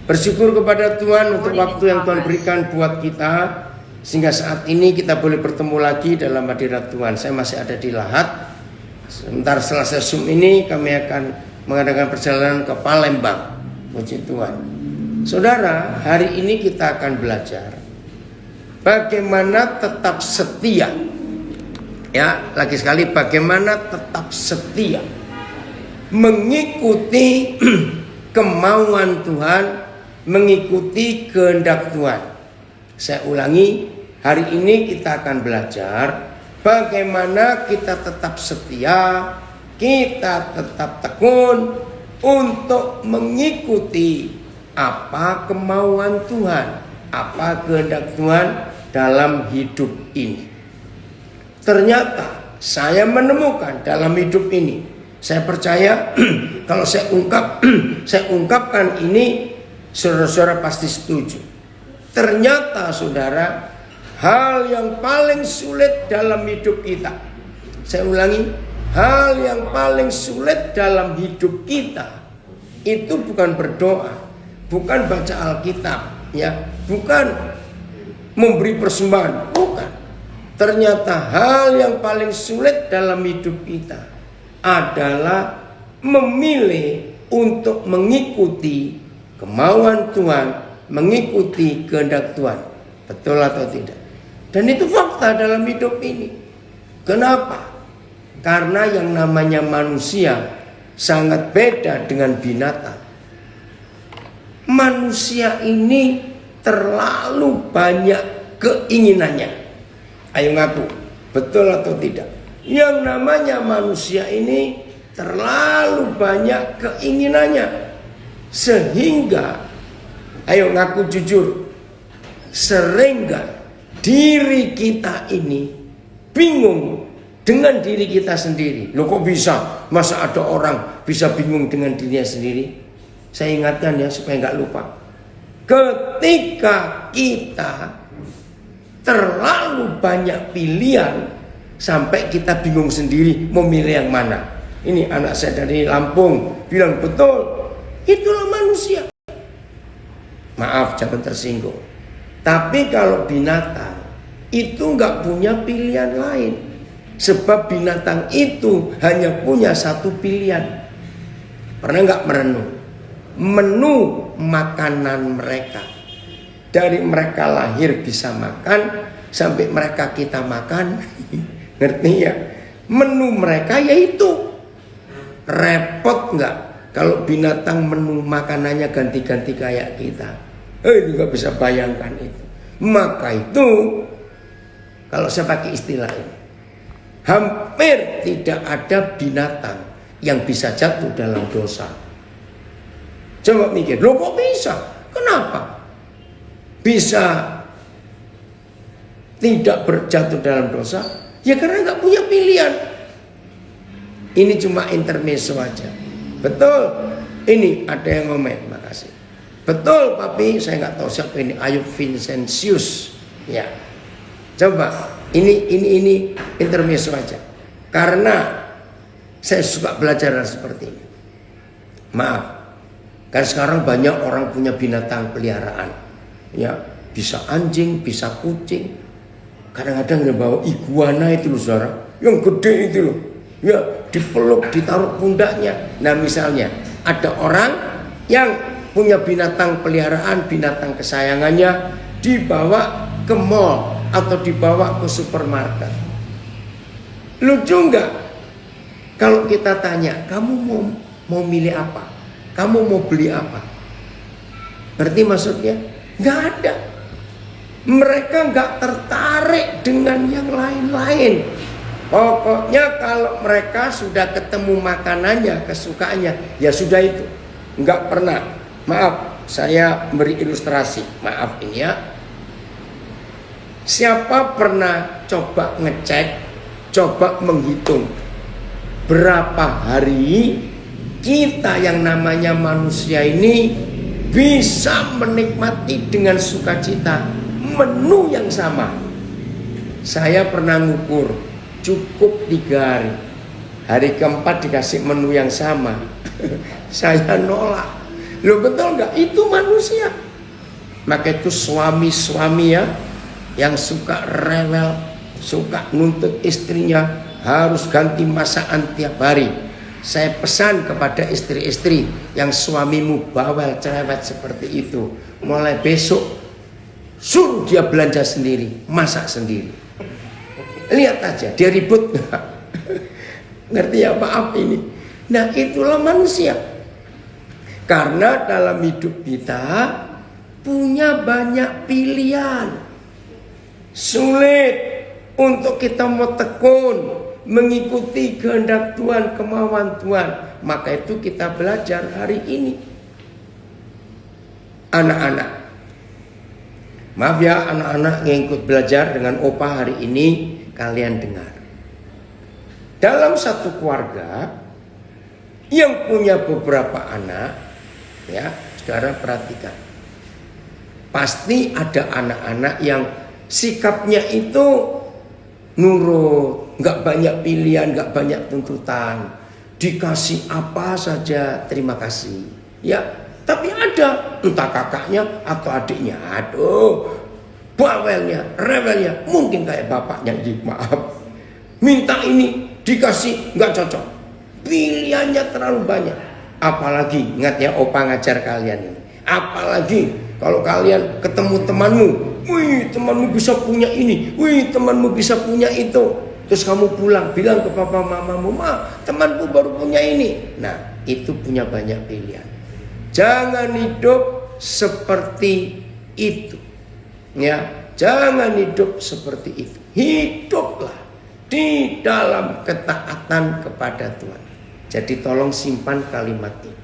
Bersyukur kepada Tuhan untuk waktu yang Tuhan berikan buat kita, sehingga saat ini kita boleh bertemu lagi dalam hadirat Tuhan. Saya masih ada di Lahat. Sebentar selesai Zoom ini kami akan mengadakan perjalanan ke Palembang. Puji Tuhan. Saudara, hari ini kita akan belajar bagaimana tetap setia. Ya, lagi sekali, bagaimana tetap setia mengikuti kemauan Tuhan, mengikuti kehendak Tuhan. Saya ulangi, hari ini kita akan belajar bagaimana kita tetap setia, kita tetap tekun untuk mengikuti apa kemauan Tuhan, apa kehendak Tuhan dalam hidup ini. Ternyata saya menemukan dalam hidup ini, saya percaya kalau saya ungkapkan ini, saudara-saudara pasti setuju. Ternyata saudara, hal yang paling sulit dalam hidup kita, saya ulangi, hal yang paling sulit dalam hidup kita itu bukan berdoa, bukan baca Alkitab, ya, bukan memberi persembahan, bukan. Ternyata hal yang paling sulit dalam hidup kita adalah memilih untuk mengikuti kemauan Tuhan, mengikuti kehendak Tuhan. Betul atau tidak? Dan itu fakta dalam hidup ini. Kenapa? Karena yang namanya manusia sangat beda dengan binatang. Manusia ini terlalu banyak keinginannya. Ayo ngaku, betul atau tidak? Yang namanya manusia ini terlalu banyak keinginannya. Sehingga, ayo ngaku jujur, sehingga diri kita ini bingung dengan diri kita sendiri. Loh kok bisa? Masa ada orang bisa bingung dengan dirinya sendiri? Saya ingatkan ya supaya nggak lupa. Ketika kita terlalu banyak pilihan sampai kita bingung sendiri mau milih yang mana. Ini anak saya dari Lampung bilang betul, itulah manusia. Maaf jangan tersinggung. Tapi kalau binatang itu nggak punya pilihan lain. Sebab binatang itu hanya punya satu pilihan. Pernah nggak merenung? Menu makanan mereka. Dari mereka lahir bisa makan sampai mereka kita makan. Ngerti ya? Menu mereka yaitu. Repot nggak kalau binatang menu makanannya ganti-ganti kayak kita? Itu nggak bisa bayangkan itu. Maka itu kalau saya pakai istilah ini, hampir tidak ada binatang yang bisa jatuh dalam dosa. Coba mikir, loh kok bisa? Kenapa bisa tidak berjatuh dalam dosa? Ya karena nggak punya pilihan. Ini cuma intermezzo aja. Betul. Ini ada yang ngomong, makasih. Betul, Papi. Saya nggak tahu siapa ini. Ayub Vincentius. Ya. Coba. Ini intermezzo aja. Karena saya suka belajar seperti ini. Maaf. Kan sekarang banyak orang punya binatang peliharaan. Ya, bisa anjing, bisa kucing. Kadang-kadang dia bawa iguana itu loh, saudara. Yang gede itu loh. Ya, dipeluk, ditaruh pundaknya. Nah, misalnya ada orang yang punya binatang peliharaan, binatang kesayangannya dibawa ke mall atau dibawa ke supermarket. Lucu nggak? Kalau kita tanya, kamu mau milih apa? Kamu mau beli apa? Ngerti maksudnya? Nggak ada. Mereka nggak tertarik dengan yang lain-lain. Pokoknya kalau mereka sudah ketemu makanannya, kesukaannya, ya sudah itu. Nggak pernah. Maaf, saya beri ilustrasi. Maaf ini ya. Siapa pernah coba ngecek, coba menghitung berapa hari kita yang namanya manusia ini bisa menikmati dengan sukacita menu yang sama. Saya pernah ngukur, cukup 3 hari. Hari keempat dikasih menu yang sama. Saya nolak. Loh betul nggak? Itu manusia. Maka itu suami-suami ya yang suka rewel, suka nuntut istrinya harus ganti masakan tiap hari. Saya pesan kepada istri-istri yang suamimu bawel cerewet seperti itu, mulai besok suruh dia belanja sendiri, masak sendiri. Lihat aja dia ribut. Ngerti ya maaf ini. Nah itulah manusia. Karena dalam hidup kita punya banyak pilihan. Sulit untuk kita mau tekun mengikuti kehendak Tuhan, kemauan Tuhan. Maka itu kita belajar hari ini. Anak-anak, maaf ya anak-anak yang ikut belajar dengan Opa hari ini, kalian dengar. Dalam satu keluarga yang punya beberapa anak, ya, sekarang perhatikan. Pasti ada anak-anak yang sikapnya itu nurut, nggak banyak pilihan, nggak banyak tuntutan, dikasih apa saja terima kasih, ya. Tapi ada entah kakaknya atau adiknya, aduh, bawelnya, rewelnya, mungkin kayak bapaknya, maaf, minta ini dikasih nggak cocok, pilihannya terlalu banyak. Apalagi ingat ya, Opa ngajar kalian ini, apalagi kalau kalian ketemu temanmu, wih temanmu bisa punya ini, wih temanmu bisa punya itu. Terus kamu pulang bilang ke papa mamamu, ma temanku baru punya ini. Nah itu punya banyak pilihan. Jangan hidup seperti itu. Ya, jangan hidup seperti itu. Hiduplah di dalam ketaatan kepada Tuhan. Jadi tolong simpan kalimat ini.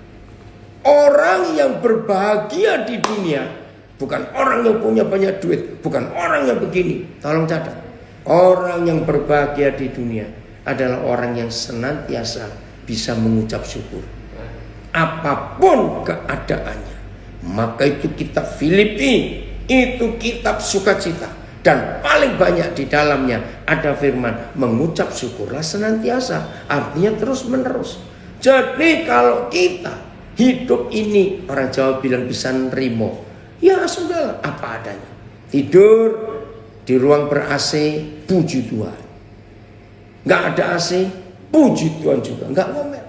Orang yang berbahagia di dunia bukan orang yang punya banyak duit, bukan orang yang begini. Tolong catat. Orang yang berbahagia di dunia adalah orang yang senantiasa bisa mengucap syukur. Apapun keadaannya. Maka itu kitab Filipi, itu kitab sukacita. Dan paling banyak di dalamnya ada firman mengucap syukurlah senantiasa. Artinya terus menerus. Jadi kalau kita hidup ini, orang Jawa bilang bisa nerimo, ya sudahlah apa adanya. Tidur di ruang ber-AC, puji Tuhan. Nggak ada AC, puji Tuhan juga, nggak ngomel.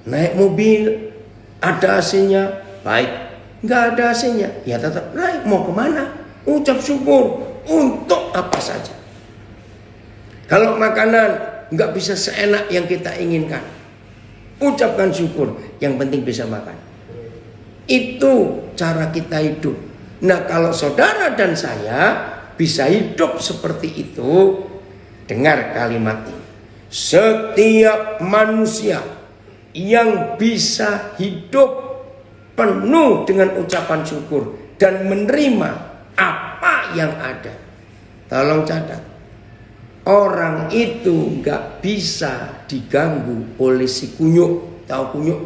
Naik mobil, ada AC-nya, baik. Nggak ada AC-nya, ya tetap naik. Mau kemana? Ucap syukur untuk apa saja. Kalau makanan nggak bisa seenak yang kita inginkan, ucapkan syukur, yang penting bisa makan. Itu cara kita hidup. Nah kalau saudara dan saya bisa hidup seperti itu, dengar kalimat ini. Setiap manusia yang bisa hidup penuh dengan ucapan syukur dan menerima apa yang ada, tolong catat, orang itu gak bisa diganggu oleh si kunyuk. Tahu kunyuk?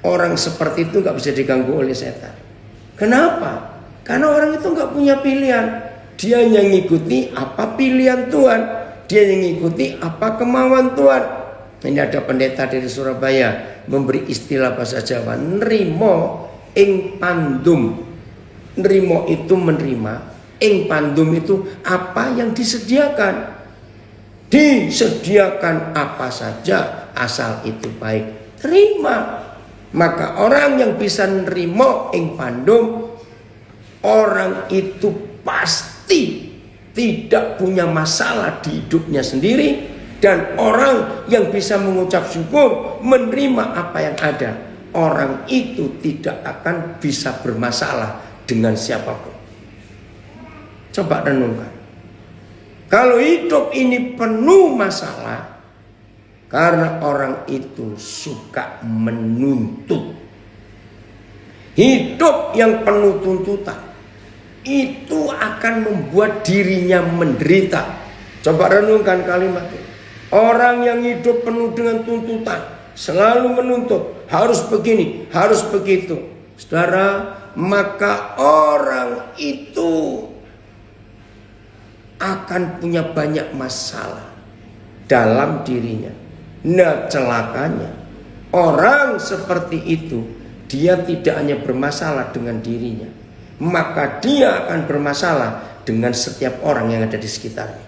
Orang seperti itu gak bisa diganggu oleh setan. Kenapa? Karena orang itu gak punya pilihan. Dia yang ngikuti apa pilihan Tuhan. Dia yang ngikuti apa kemauan Tuhan. Ini ada pendeta dari Surabaya memberi istilah bahasa Jawa, nrimo ing pandum. Nrimo itu menerima, ing pandum itu apa yang disediakan. Disediakan apa saja asal itu baik, terima. Maka orang yang bisa nerimo ing pandum, orang itu pasti tidak punya masalah di hidupnya sendiri. Dan orang yang bisa mengucap syukur, menerima apa yang ada, orang itu tidak akan bisa bermasalah dengan siapapun. Coba renungkan. Kalau hidup ini penuh masalah, karena orang itu suka menuntut. Hidup yang penuh tuntutan itu akan membuat dirinya menderita. Coba renungkan kalimat ini. Orang yang hidup penuh dengan tuntutan, selalu menuntut, harus begini, harus begitu. Saudara, maka orang itu akan punya banyak masalah dalam dirinya. Nah celakanya, orang seperti itu dia tidak hanya bermasalah dengan dirinya, maka dia akan bermasalah dengan setiap orang yang ada di sekitarnya.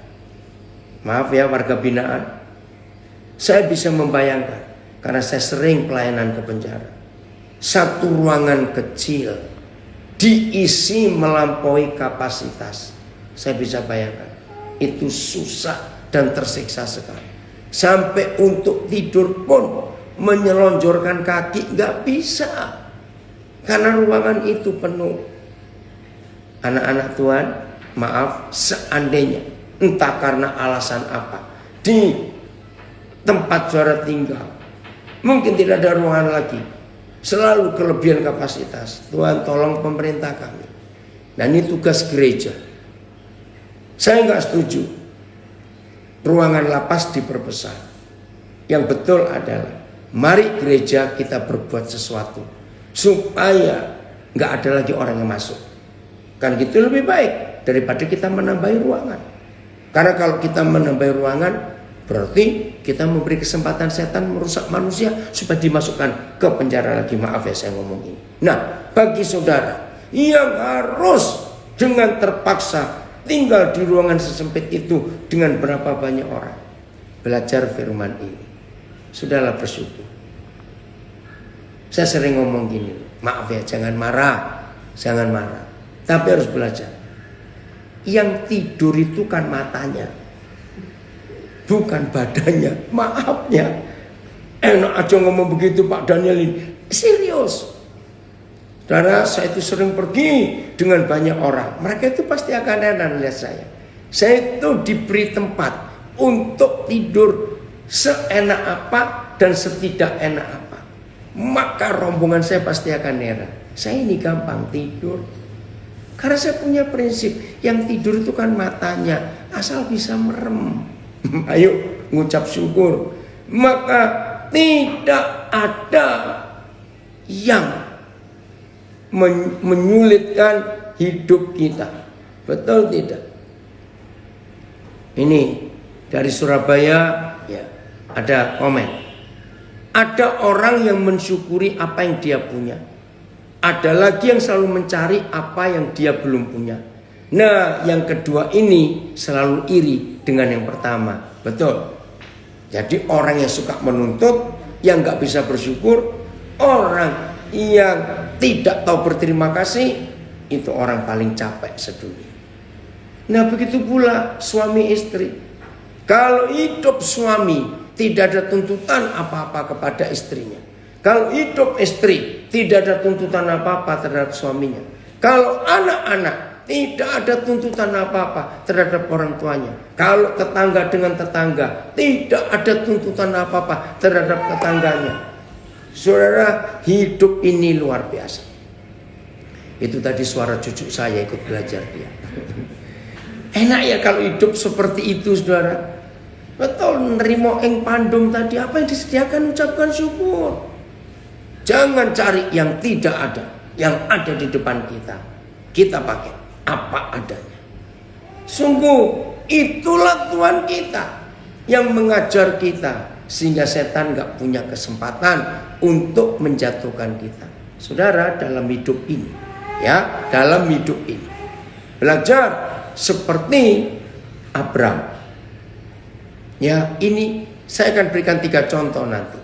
Maaf ya warga binaan, saya bisa membayangkan karena saya sering pelayanan ke penjara. Satu ruangan kecil diisi melampaui kapasitas. Saya bisa bayangkan itu susah dan tersiksa sekali. Sampai untuk tidur pun menyelonjorkan kaki gak bisa, karena ruangan itu penuh. Anak-anak Tuhan, maaf, seandainya entah karena alasan apa di tempat saudara tinggal mungkin tidak ada ruangan lagi, selalu kelebihan kapasitas, Tuhan tolong pemerintah kami. Dan ini tugas gereja. Saya nggak setuju ruangan lapas diperbesar. Yang betul adalah mari gereja kita berbuat sesuatu supaya nggak ada lagi orang yang masuk. Kan gitu lebih baik daripada kita menambahi ruangan. Karena kalau kita menambahi ruangan berarti kita memberi kesempatan setan merusak manusia supaya dimasukkan ke penjara lagi. Maaf ya saya ngomong ini. Nah, bagi saudara yang harus dengan terpaksa tinggal di ruangan sesempit itu dengan berapa banyak orang, belajar firman ini. Sudahlah bersyukur. Saya sering ngomong gini, maaf ya, jangan marah, tapi harus belajar. Yang tidur itu kan matanya, bukan badannya. Maaf ya, enak aja ngomong begitu Pak Daniel ini. Serius. Saudara, saya itu sering pergi dengan banyak orang. Mereka itu pasti akan heran lihat saya. Saya itu diberi tempat untuk tidur seenak apa dan setidak enak apa. Maka rombongan saya pasti akan heran. Saya ini gampang tidur. Karena saya punya prinsip, yang tidur itu kan matanya, asal bisa merem. Ayo ngucap syukur. Maka tidak ada yang menyulitkan hidup kita. Betul tidak? Ini dari Surabaya ya, ada komen. Ada orang yang mensyukuri apa yang dia punya. Ada lagi yang selalu mencari apa yang dia belum punya. Nah, yang kedua ini selalu iri dengan yang pertama. Betul. Jadi orang yang suka menuntut, yang gak bisa bersyukur, orang yang tidak tahu berterima kasih, itu orang paling capek sedunia. Nah, begitu pula suami istri. Kalau hidup suami tidak ada tuntutan apa-apa kepada istrinya. Kalau hidup istri tidak ada tuntutan apa-apa terhadap suaminya. Kalau anak-anak tidak ada tuntutan apa-apa terhadap orang tuanya. Kalau tetangga dengan tetangga tidak ada tuntutan apa-apa terhadap tetangganya. Saudara, hidup ini luar biasa. Itu tadi suara cucu saya ikut belajar dia. Enak ya kalau hidup seperti itu, saudara. Betul, nerimo ing pandum tadi, apa yang disediakan ucapkan syukur. Jangan cari yang tidak ada, yang ada di depan kita. Kita pakai apa adanya. Sungguh itulah Tuhan kita yang mengajar kita, sehingga setan gak punya kesempatan untuk menjatuhkan kita. Saudara, dalam hidup ini, ya, dalam hidup ini belajar seperti Abraham. Ya, ini saya akan berikan 3 contoh nanti.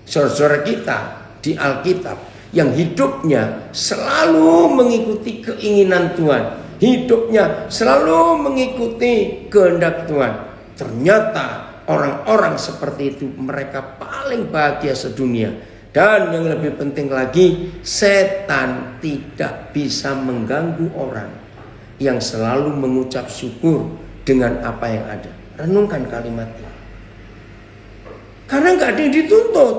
Saudara-saudara kita di Alkitab yang hidupnya selalu mengikuti keinginan Tuhan, hidupnya selalu mengikuti kehendak Tuhan. Ternyata orang-orang seperti itu mereka paling bahagia sedunia. Dan yang lebih penting lagi, setan tidak bisa mengganggu orang yang selalu mengucap syukur dengan apa yang ada. Renungkan kalimat ini. Karena gak ada yang dituntut.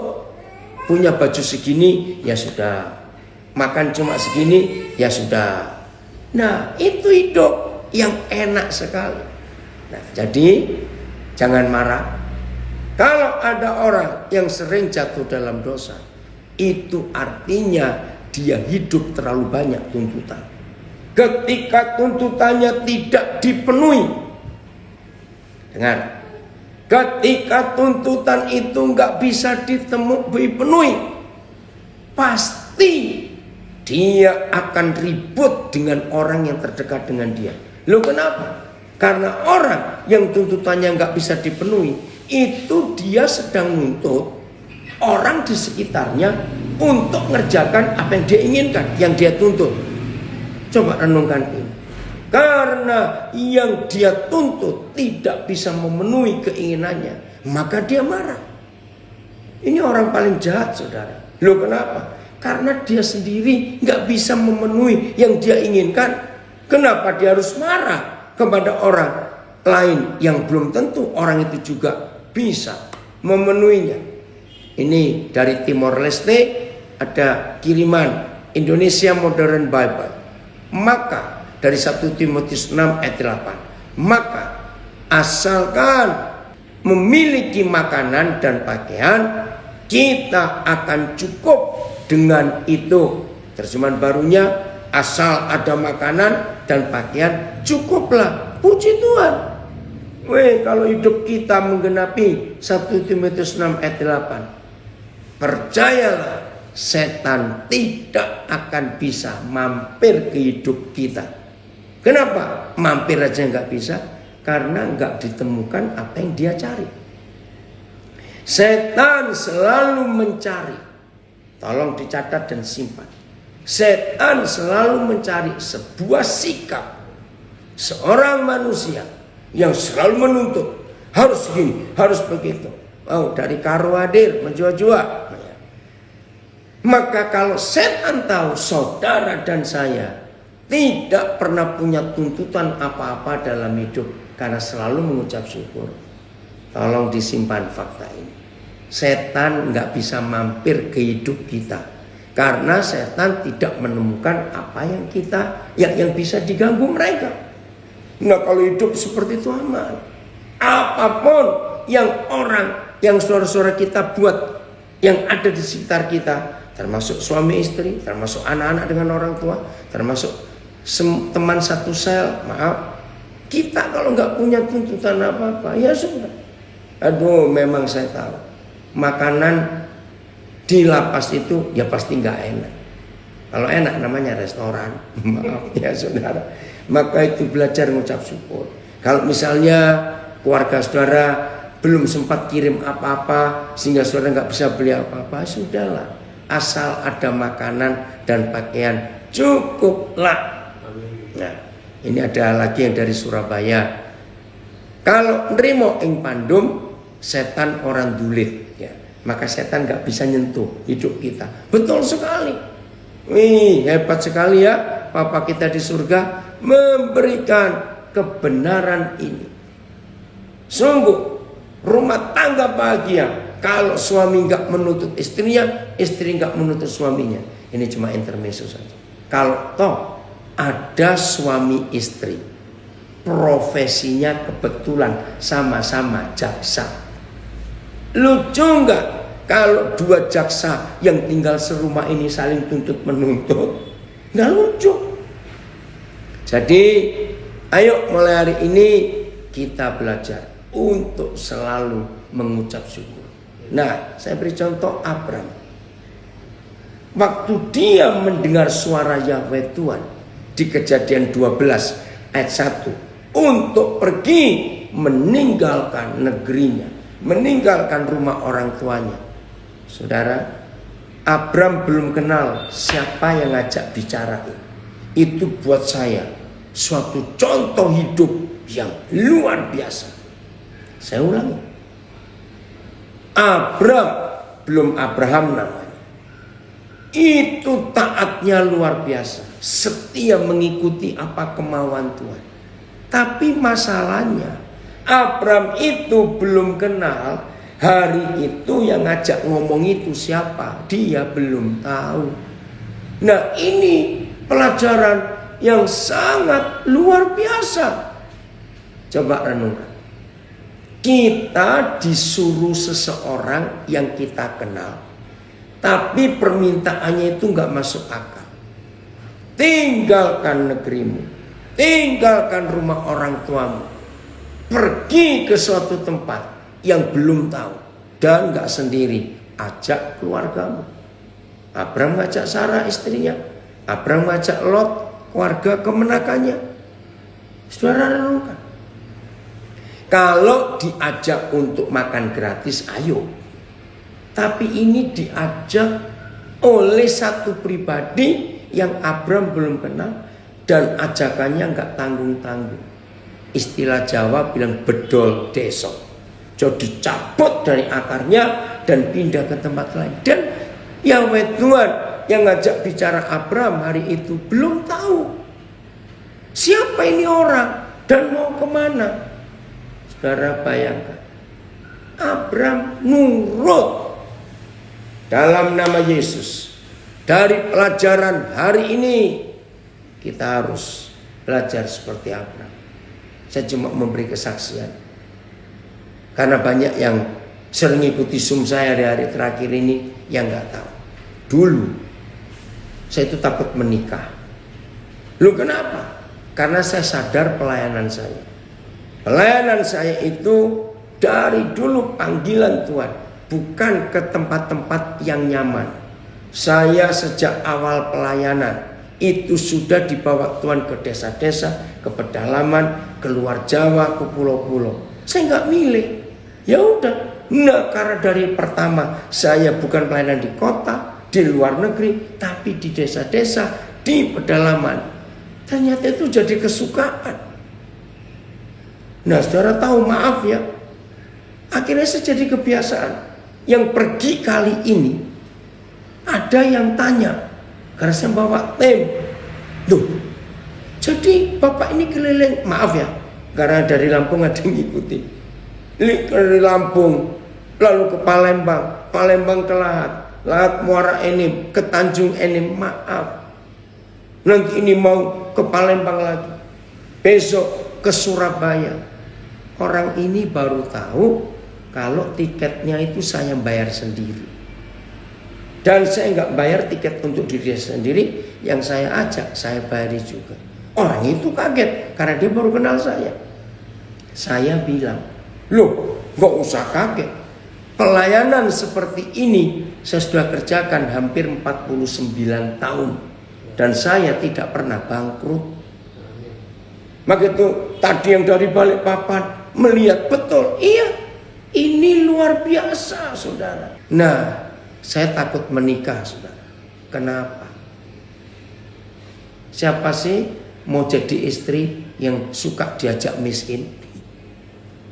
Punya baju segini, ya sudah. Makan cuma segini, ya sudah. Nah, itu hidup yang enak sekali. Nah, jadi jangan marah. Kalau ada orang yang sering jatuh dalam dosa, itu artinya dia hidup terlalu banyak tuntutan. Ketika tuntutannya tidak dipenuhi, dengar, ketika tuntutan itu nggak bisa dipenuhi, pasti pasti dia akan ribut dengan orang yang terdekat dengan dia. Loh kenapa? Karena orang yang tuntutannya nggak bisa dipenuhi, itu dia sedang menuntut orang di sekitarnya untuk ngerjakan apa yang dia inginkan, yang dia tuntut. Coba renungkan ini. Karena yang dia tuntut tidak bisa memenuhi keinginannya, maka dia marah. Ini orang paling jahat, saudara. Loh kenapa? Karena dia sendiri nggak bisa memenuhi yang dia inginkan. Kenapa dia harus marah kepada orang lain yang belum tentu orang itu juga bisa memenuhinya? Ini dari Timor Leste, ada kiriman Indonesia Modern Bible. Maka dari 1 Timotius 6 ayat 8, maka asalkan memiliki makanan dan pakaian, kita akan cukup dengan itu. Terjemahan barunya, asal ada makanan dan pakaian, cukuplah. Puji Tuhan. Kalau hidup kita menggenapi 1 Timotius 6 ayat 8, percayalah, setan tidak akan bisa mampir ke hidup kita. Kenapa? Mampir aja nggak bisa, karena nggak ditemukan apa yang dia cari. Setan selalu mencari. Tolong dicatat dan simpan. Setan selalu mencari sebuah sikap seorang manusia yang selalu menuntut harus gini, harus begitu. Dari karo hadir menjua-jua. Maka kalau setan tahu saudara dan saya tidak pernah punya tuntutan apa-apa dalam hidup karena selalu mengucap syukur, tolong disimpan fakta ini. Setan nggak bisa mampir ke hidup kita karena setan tidak menemukan apa yang kita yang bisa diganggu mereka. Nah, kalau hidup seperti itu aman. Apapun yang saudara-saudara kita buat, yang ada di sekitar kita, termasuk suami istri, termasuk anak-anak dengan orang tua, termasuk teman satu sel, maaf, kita kalau nggak punya tuntutan apa-apa, ya sudah. Aduh, memang saya tahu makanan di lapas itu ya pasti nggak enak. Kalau enak namanya restoran, maaf ya saudara. Maka itu belajar mengucap syukur. Kalau misalnya keluarga saudara belum sempat kirim apa-apa sehingga saudara nggak bisa beli apa-apa, sudahlah. Asal ada makanan dan pakaian, cukuplah. Nah, ini ada lagi yang dari Surabaya. Kalau nerimo ing pandum, setan orang dulit, ya. Maka setan nggak bisa nyentuh hidup kita. Betul sekali. Wih, hebat sekali ya. Papa kita di surga memberikan kebenaran ini. Sungguh rumah tangga bahagia kalau suami nggak menuntut istrinya, istri nggak menuntut suaminya. Ini cuma intermezzo saja. Kalau toh ada suami istri, profesinya kebetulan sama-sama jaksa. Lucu nggak kalau dua jaksa yang tinggal serumah ini saling tuntut menuntut? Nggak lucu. Jadi ayo mulai hari ini kita belajar untuk selalu mengucap syukur. Nah, saya beri contoh Abram. Waktu dia mendengar suara Yahweh Tuhan di Kejadian 12 ayat 1 untuk pergi meninggalkan negerinya, meninggalkan rumah orang tuanya. Saudara, Abram belum kenal siapa yang ngajak bicara ini. Itu buat saya suatu contoh hidup yang luar biasa. Saya ulangi. Abram, belum Abraham namanya. Itu taatnya luar biasa. Setia mengikuti apa kemauan Tuhan. Tapi masalahnya, Abram itu belum kenal hari itu yang ngajak ngomong itu siapa. Dia belum tahu. Nah, ini pelajaran yang sangat luar biasa. Coba renungkan. Kita disuruh seseorang yang kita kenal, tapi permintaannya itu nggak masuk akal. Tinggalkan negerimu, tinggalkan rumah orang tuamu, pergi ke suatu tempat yang belum tahu dan nggak sendiri, ajak keluargamu. Abram ngajak Sarah istrinya, Abram ngajak Lot, keluarga kemenakannya. Saudara renungkan. Kalau diajak untuk makan gratis, ayo. Tapi ini diajak oleh satu pribadi yang Abram belum kenal dan ajakannya nggak tanggung-tanggung. Istilah Jawa bilang bedol desok. Jadi dicabut dari akarnya dan pindah ke tempat lain. Dan Yahweh Tuhan yang ngajak bicara Abram hari itu belum tahu siapa ini orang dan mau kemana. Saudara bayangkan, Abram nurut dalam nama Yesus. Dari pelajaran hari ini kita harus belajar seperti Abram. Saya cuma memberi kesaksian. Karena banyak yang sering ikuti Zoom saya di hari terakhir ini yang nggak tahu. Dulu saya itu takut menikah. Lu kenapa? Karena saya sadar pelayanan saya. Pelayanan saya itu dari dulu panggilan Tuhan, bukan ke tempat-tempat yang nyaman. Saya sejak awal pelayanan itu sudah dibawa Tuhan ke desa-desa, ke pedalaman, ke luar Jawa, ke pulau-pulau. Saya nggak milih. Ya udah, nah karena dari pertama saya bukan pelayanan di kota, di luar negeri, tapi di desa-desa, di pedalaman. Ternyata itu jadi kesukaan. Nah saudara tahu, maaf ya, akhirnya saya jadi kebiasaan. Yang pergi kali ini, ada yang tanya, karena saya bawa tim. Loh, jadi bapak ini keliling, maaf ya, karena dari Lampung ada yang ngikutin. Dari Lampung, lalu ke Palembang, Palembang ke Lahat, Lahat Muara Enim, ke Tanjung Enim, maaf. Nanti ini mau ke Palembang lagi, besok ke Surabaya. Orang ini baru tahu kalau tiketnya itu saya bayar sendiri. Dan saya nggak bayar tiket untuk diri saya sendiri, yang saya ajak saya bayari juga. Orang itu kaget karena dia baru kenal saya. Saya bilang, loh, gak usah kaget. Pelayanan seperti ini saya sudah kerjakan hampir 49 tahun. Dan saya tidak pernah bangkrut. Maka itu tadi yang dari Balikpapan melihat betul, iya, ini luar biasa saudara. Nah, saya takut menikah saudara. Kenapa? Siapa sih mau jadi istri yang suka diajak miskin?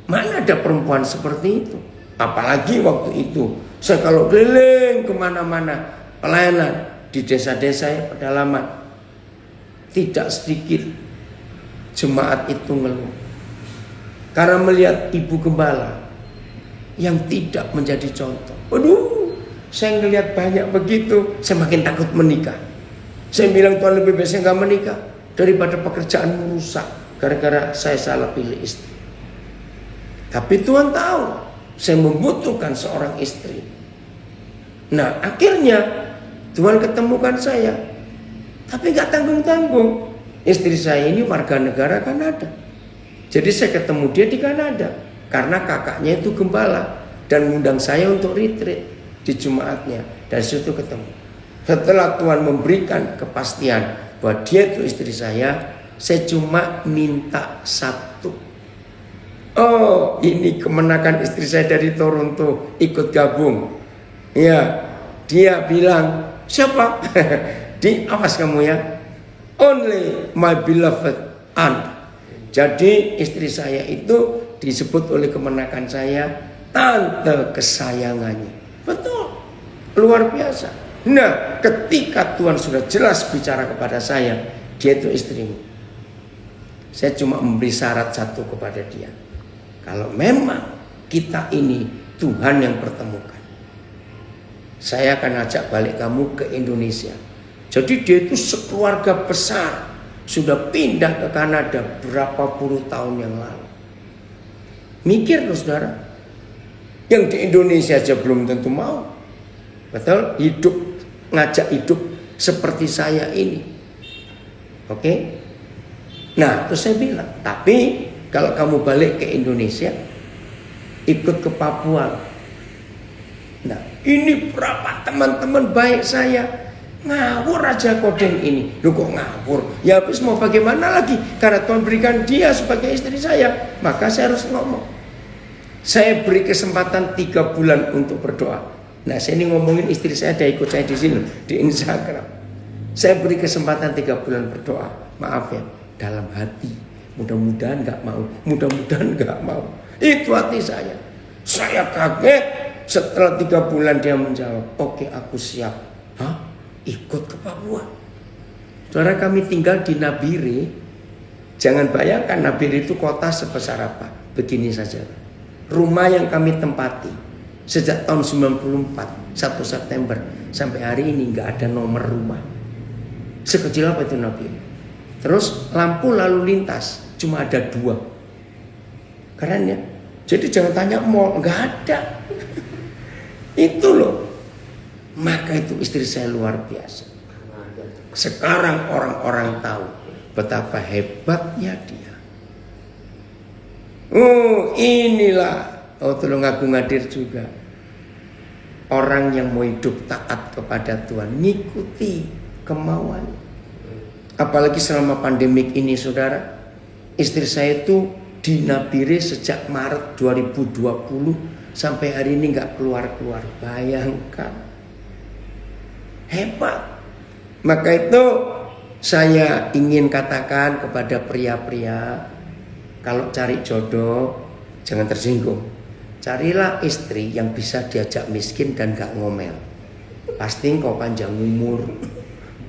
Mana ada perempuan seperti itu? Apalagi waktu itu saya kalau keliling kemana-mana pelayanan di desa-desa ya, pedalaman, tidak sedikit jemaat itu ngeluh karena melihat ibu gembala yang tidak menjadi contoh. Waduh, saya ngelihat banyak begitu, saya makin takut menikah. Saya bilang, Tuhan, lebih baik saya nggak menikah daripada pekerjaan rusak gara-gara saya salah pilih istri. Tapi Tuhan tahu saya membutuhkan seorang istri. Nah akhirnya Tuhan ketemukan saya. Tapi gak tanggung-tanggung. Istri saya ini warga negara Kanada. Jadi saya ketemu dia di Kanada. Karena kakaknya itu gembala. Dan mengundang saya untuk retreat di Jumatnya. Dari situ ketemu. Setelah Tuhan memberikan kepastian bahwa dia itu istri saya cuma minta satu. Oh, ini kemenakan istri saya dari Toronto ikut gabung. Ya, dia bilang, siapa? Awas kamu ya. Only my beloved aunt. Jadi istri saya itu disebut oleh kemenakan saya tante kesayangannya. Betul, luar biasa. Nah, ketika Tuhan sudah jelas bicara kepada saya, dia itu istrimu. Saya cuma memberi syarat satu kepada dia. Kalau memang kita ini Tuhan yang pertemukan, saya akan ajak balik kamu ke Indonesia. Jadi dia itu sekeluarga besar sudah pindah ke Kanada berapa puluh tahun yang lalu. Mikir loh saudara, yang di Indonesia aja belum tentu mau. Betul, ngajak hidup seperti saya ini. Oke? Nah, terus saya bilang, tapi kalau kamu balik ke Indonesia, ikut ke Papua. Nah, Ini berapa teman-teman baik saya ngawur aja kodeng ini. Loh kok ngawur? Ya habis mau bagaimana lagi? Karena Tuhan berikan dia sebagai istri saya, maka saya harus ngomong. Saya beri kesempatan 3 bulan untuk berdoa. Nah, saya ini ngomongin istri saya, dia ikut saya di sini di Instagram. Saya beri kesempatan 3 bulan berdoa. Maaf ya, dalam hati. Mudah-mudahan nggak mau. Mudah-mudahan nggak mau. Itu hati saya. Saya kaget setelah 3 bulan dia menjawab, oke aku siap. Hah? Ikut ke Papua. Saudara, kami tinggal di Nabire. Jangan bayangkan Nabire itu kota sebesar apa. Begini saja. Rumah yang kami tempati sejak tahun 94, 1 September sampai hari ini nggak ada nomor rumah. Sekecil apa itu Nabire? Terus lampu lalu lintas cuma ada 2. Keren ya. Jadi jangan tanya mall, nggak ada. Itu loh. Maka itu istri saya luar biasa. Sekarang orang-orang tahu betapa hebatnya dia. Oh inilah, tolong aku ngadir juga. Orang yang mau hidup taat kepada Tuhan, ngikuti kemauan. Apalagi selama pandemik ini saudara. Istri saya itu di Nabire sejak Maret 2020 sampai hari ini nggak keluar-keluar. Bayangkan, hebat. Maka itu saya ingin katakan kepada pria-pria, kalau cari jodoh jangan tersinggung. Carilah istri yang bisa diajak miskin dan gak ngomel. Pasti engkau panjang umur.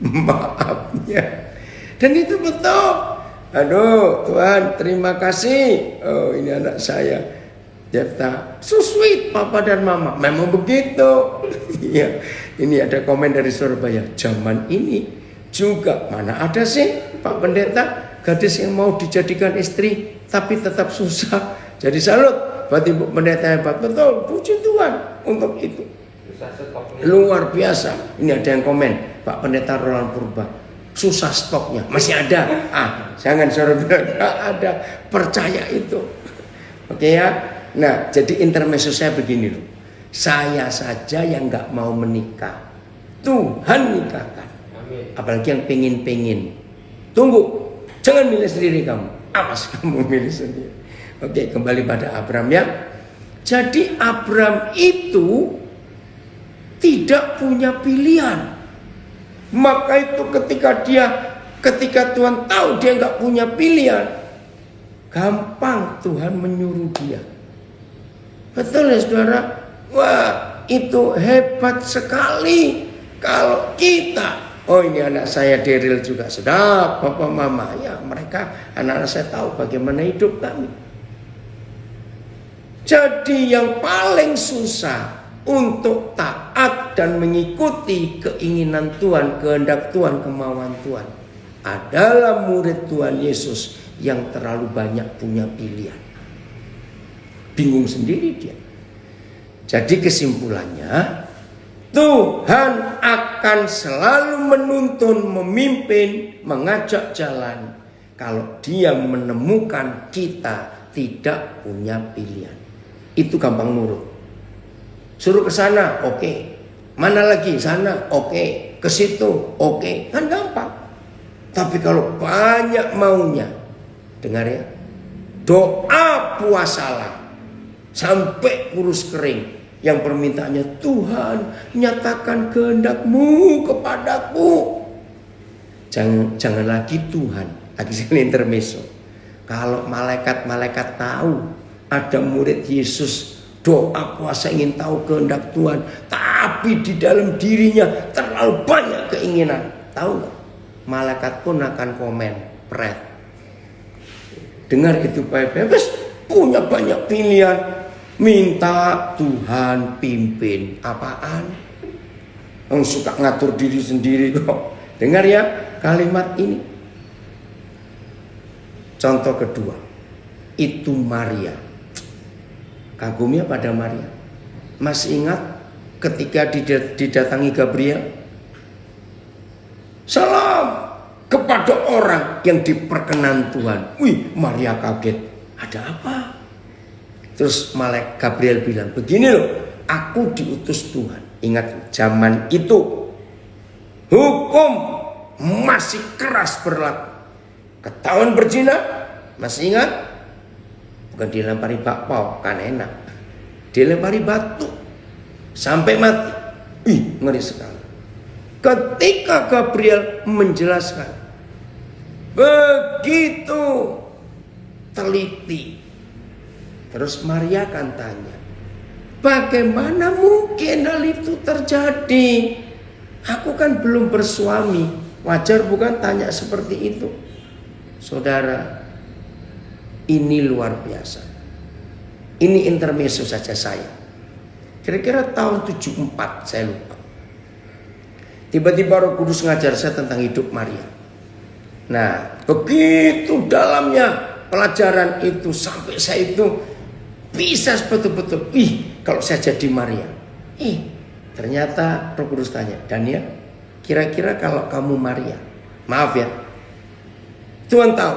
Maafnya. Dan itu betul. Aduh Tuhan terima kasih. Oh ini anak saya Jefta, so sweet papa dan mama. Memang begitu. Iya. Ini ada komen dari Surabaya. Zaman ini juga mana ada sih Pak Pendeta gadis yang mau dijadikan istri tapi tetap susah. Jadi salut buat Ibu Pendeta hebat. Betul, puji Tuhan untuk itu. Luar biasa. Ini ada yang komen, Pak Pendeta Roland Purba, susah stoknya, masih ada. Jangan suruh bilang gak ada, percaya itu. Oke ya. Nah, jadi intermezzo saya begini loh. Saya saja yang gak mau menikah, Tuhan nikahkan. Apalagi yang pengen-pengen. Tunggu, jangan milih sendiri kamu. Awas kamu milih sendiri. Oke, kembali pada Abram ya. Jadi Abram itu tidak punya pilihan. Maka itu ketika Tuhan tahu dia nggak punya pilihan, gampang Tuhan menyuruh dia. Betul ya saudara? Wah itu hebat sekali. Kalau kita, oh ini anak saya Daryl juga sedap, papa mama ya mereka anak-anak saya tahu bagaimana hidup kami. Jadi yang paling susah untuk taat dan mengikuti keinginan Tuhan, kehendak Tuhan, kemauan Tuhan adalah murid Tuhan Yesus yang terlalu banyak punya pilihan. Bingung sendiri dia. Jadi kesimpulannya, Tuhan akan selalu menuntun, memimpin, mengajak jalan kalau dia menemukan kita tidak punya pilihan. Itu gampang nurut. Suruh ke sana, oke. Mana lagi? Sana, oke. Ke situ, oke. Kan gampang. Tapi kalau banyak maunya, dengar ya, doa puasalah sampai kurus kering. Yang permintaannya, Tuhan nyatakan kehendak-Mu kepadaku. Jangan lagi Tuhan. Lagi sini intermezzo. Kalau malaikat-malaikat tahu ada murid Yesus doa puasa ingin tahu kehendak Tuhan, tapi di dalam dirinya terlalu banyak keinginan, tahu nggak? Malaikat pun akan komen, pret. Dengar itu baik-baik, punya banyak pilihan, minta Tuhan pimpin. Apaan? Suka ngatur diri sendiri kok. Dengar ya kalimat ini. Contoh kedua, itu Maria. Kagumnya pada Maria. Masih ingat ketika didatangi Gabriel? Salam kepada orang yang diperkenan Tuhan. Wih, Maria kaget. Ada apa? Terus malaikat Gabriel bilang, begini loh, aku diutus Tuhan. Ingat zaman itu hukum masih keras berlaku. Ketahuan berzina, masih ingat? Bukan dilempari bakpao, kan enak. Dilempari batu sampai mati. Ngeri sekali. Ketika Gabriel menjelaskan, begitu teliti. Terus Maria akan tanya, bagaimana mungkin hal itu terjadi? Aku kan belum bersuami. Wajar bukan tanya seperti itu? Saudara, ini luar biasa. Ini intermezzo saja saya. Kira-kira tahun 74, saya lupa. Tiba-tiba Roh Kudus ngajar saya tentang hidup Maria. Nah, begitu dalamnya pelajaran itu sampai saya itu bisa betul-betul, kalau saya jadi Maria. Ternyata Roh Kudus tanya, Daniel, kira-kira kalau kamu Maria, maaf ya, Tuhan tahu,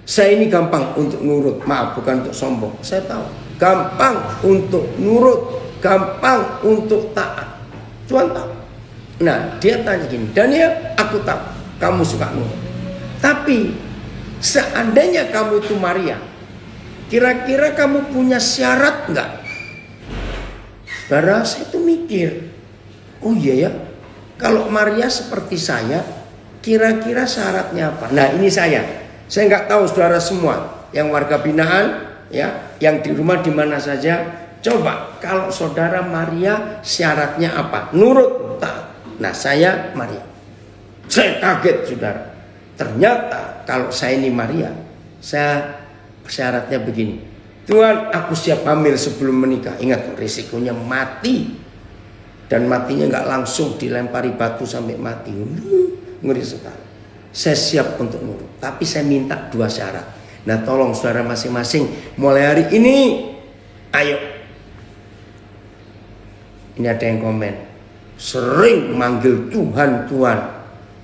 saya ini gampang untuk nurut. Maaf, bukan untuk sombong. Saya tahu, gampang untuk nurut, gampang untuk taat. Tuhan tahu. Nah, dia tanya gini, Daniel, aku tahu kamu suka nurut. Tapi seandainya kamu itu Maria, kira-kira kamu punya syarat enggak? Saudara, saya itu mikir, oh iya ya, kalau Maria seperti saya, kira-kira syaratnya apa? Nah, ini saya nggak tahu saudara semua yang warga binaan, ya, yang di rumah di mana saja. Coba kalau saudara Maria syaratnya apa? Nurut, taat. Nah, saya Maria. Saya kaget saudara. Ternyata kalau saya ini Maria, saya syaratnya begini. Tuhan, aku siap hamil sebelum menikah. Ingat, risikonya mati. Dan matinya nggak langsung dilempari batu sampai mati. Ngeri sekali. Saya siap untuk nurut. Tapi saya minta 2 syarat. Nah, tolong saudara masing-masing mulai hari ini, ayo. Ini ada yang komen, sering manggil Tuhan, Tuhan,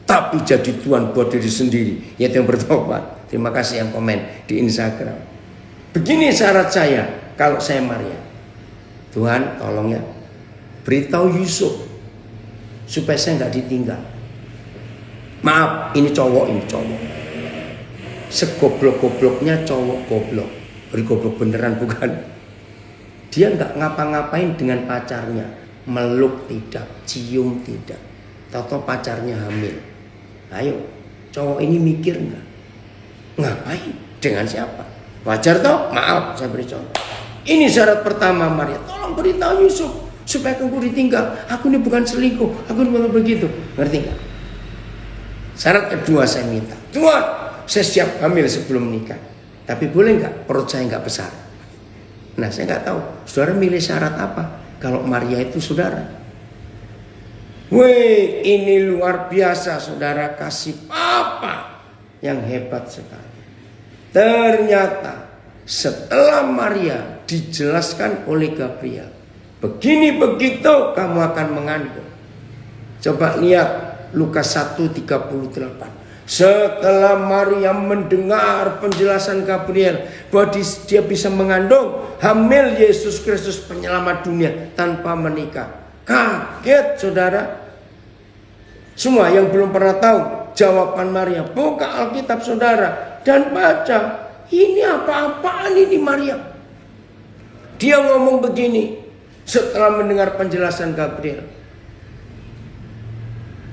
tapi jadi Tuhan buat diri sendiri, yaitu yang bertobat. Terima kasih yang komen di Instagram. Begini syarat saya kalau saya Maria. Tuhan, tolong ya, beritahu Yusuf supaya saya nggak ditinggal. Maaf, ini cowok. Segoblok-gobloknya cowok goblok. Goblok beneran bukan. Dia nggak ngapa-ngapain dengan pacarnya. Meluk tidak, cium tidak. Tahu-tahu pacarnya hamil. Ayo, cowok ini mikir nggak? Ngapain? Dengan siapa? Wajar toh? Maaf, saya beri contoh. Ini syarat pertama Maria. Tolong beritahu Yusuf supaya aku ditinggal. Aku ini bukan selingkuh. Aku ini bukan begitu. Ngerti nggak? Syarat kedua saya minta, Tuhan, saya siap hamil sebelum menikah. Tapi boleh nggak perut saya nggak besar? Nah, saya nggak tahu. Saudara milih syarat apa? Kalau Maria itu saudara. Wih, ini luar biasa saudara, kasih Papa yang hebat sekali. Ternyata setelah Maria dijelaskan oleh Gabriel, begini begitu kamu akan mengandung. Coba lihat Lukas 1:38. Setelah Maria mendengar penjelasan Gabriel bahwa dia bisa mengandung, hamil Yesus Kristus penyelamat dunia tanpa menikah. Kaget saudara. Semua yang belum pernah tahu jawaban Maria, buka Alkitab saudara dan baca. Ini apa-apaan ini Maria? Dia ngomong begini setelah mendengar penjelasan Gabriel.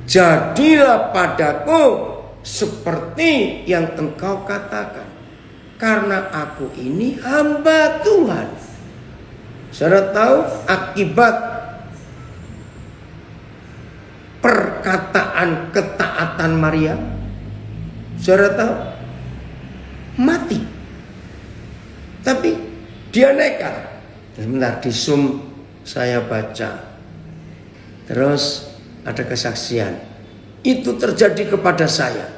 Jadilah padaku seperti yang engkau katakan, karena aku ini hamba Tuhan. Saudara tahu akibat perkataan ketaatan Maria? Saudara tahu? Mati. Tapi dia nekat. Sebentar di Zoom saya baca. Terus ada kesaksian. Itu terjadi kepada saya.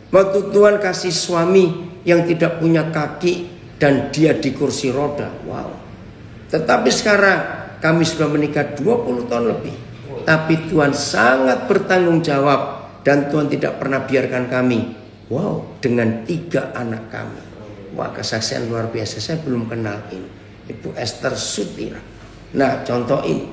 Waktu Tuhan kasih suami yang tidak punya kaki dan dia di kursi roda. Wow. Tetapi sekarang kami sudah menikah 20 tahun lebih. Tapi Tuhan sangat bertanggung jawab dan Tuhan tidak pernah biarkan kami. Wow, dengan 3 anak kami. Wah, kesaksian luar biasa. Saya belum kenal ini. Ibu Esther Sutira. Nah, contoh ini.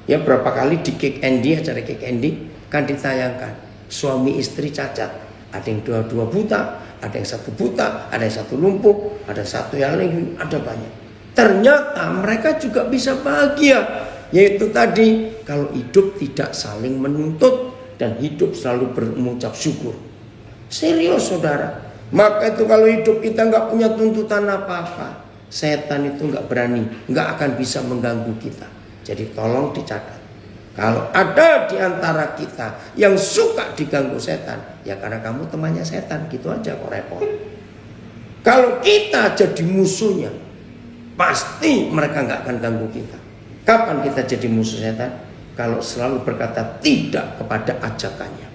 Ya berapa kali di Kick Andy, acara Kick Andy kan ditayangkan suami istri cacat. Ada yang dua buta, ada yang satu buta, ada yang satu lumpuh, ada satu yang lain, ada banyak. Ternyata mereka juga bisa bahagia. Yaitu tadi, kalau hidup tidak saling menuntut dan hidup selalu berucap syukur. Serius saudara. Maka itu kalau hidup kita nggak punya tuntutan apa-apa, setan itu nggak berani, nggak akan bisa mengganggu kita. Jadi tolong dicatat. Kalau ada di antara kita yang suka diganggu setan, ya karena kamu temannya setan, gitu aja kok repot. Kalau kita jadi musuhnya, pasti mereka nggak akan ganggu kita. Kapan kita jadi musuh setan? Kalau selalu berkata tidak kepada ajakannya.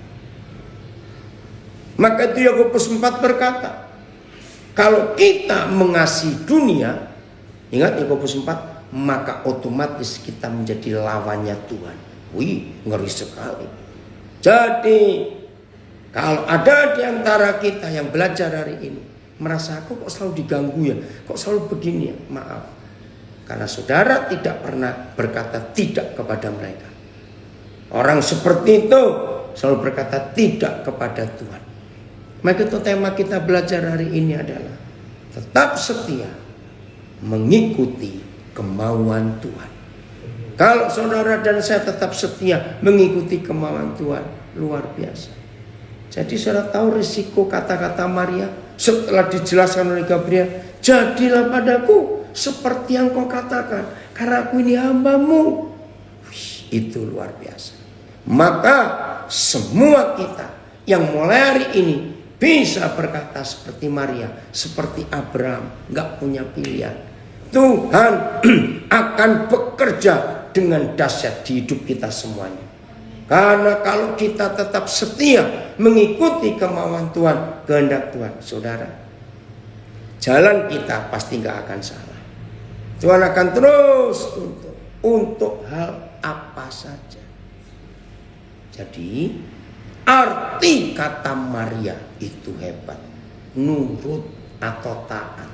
Maka itu Yakobus 4 berkata, kalau kita mengasihi dunia, ingat Yakobus 4, maka otomatis kita menjadi lawannya Tuhan. Wih, ngeri sekali. Jadi kalau ada di antara kita yang belajar hari ini merasa aku kok selalu diganggu ya, kok selalu begini ya, maaf. Karena saudara tidak pernah berkata tidak kepada mereka. Orang seperti itu selalu berkata tidak kepada Tuhan. Maka itu tema kita belajar hari ini adalah tetap setia mengikuti kemauan Tuhan. Kalau saudara dan saya tetap setia mengikuti kemauan Tuhan, luar biasa. Jadi saudara tahu risiko kata-kata Maria setelah dijelaskan oleh Gabriel, jadilah padaku seperti yang kau katakan, karena aku ini hamba-Mu. Itu luar biasa. Maka semua kita yang mulai hari ini bisa berkata seperti Maria, seperti Abraham, gak punya pilihan. Tuhan akan bekerja dengan dahsyat di hidup kita semuanya. Karena kalau kita tetap setia mengikuti kemauan Tuhan, kehendak Tuhan, saudara, jalan kita pasti gak akan salah. Tuhan akan terus untuk hal apa saja. Jadi arti kata Maria itu hebat, nurut atau taat.